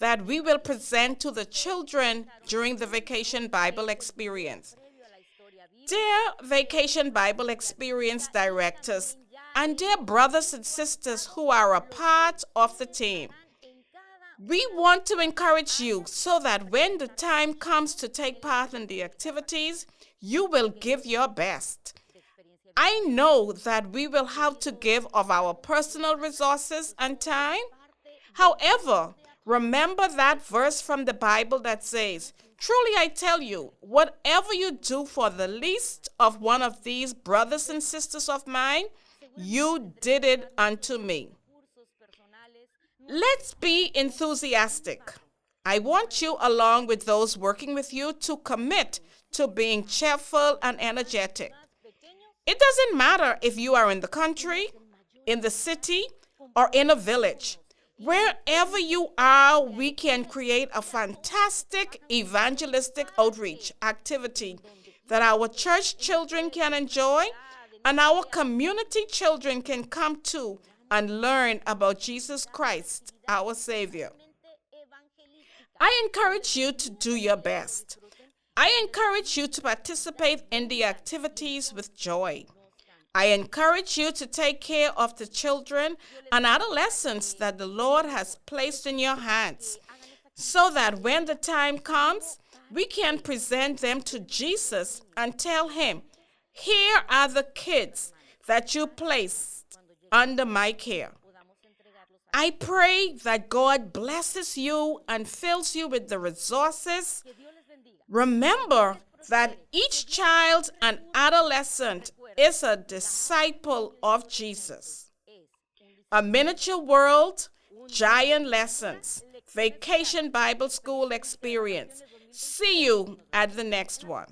that we will present to the children during the Vacation Bible Experience. Dear Vacation Bible Experience directors and dear brothers and sisters who are a part of the team, we want to encourage you so that when the time comes to take part in the activities, you will give your best. I know that we will have to give of our personal resources and time. However, remember that verse from the Bible that says, "Truly I tell you, whatever you do for the least of one of these brothers and sisters of mine, you did it unto me." Let's be enthusiastic. I want you, along with those working with you, to commit to being cheerful and energetic. It doesn't matter if you are in the country, in the city, or in a village. Wherever you are, we can create a fantastic evangelistic outreach activity that our church children can enjoy and our community children can come to and learn about Jesus Christ, our Savior. I encourage you to do your best. I encourage you to participate in the activities with joy. I encourage you to take care of the children and adolescents that the Lord has placed in your hands, so that when the time comes, we can present them to Jesus and tell him, here are the kids that you placed under my care. I pray that God blesses you and fills you with the resources. Remember that each child and adolescent is a disciple of Jesus. A miniature world, giant lessons, Vacation Bible School experience. See you at the next one.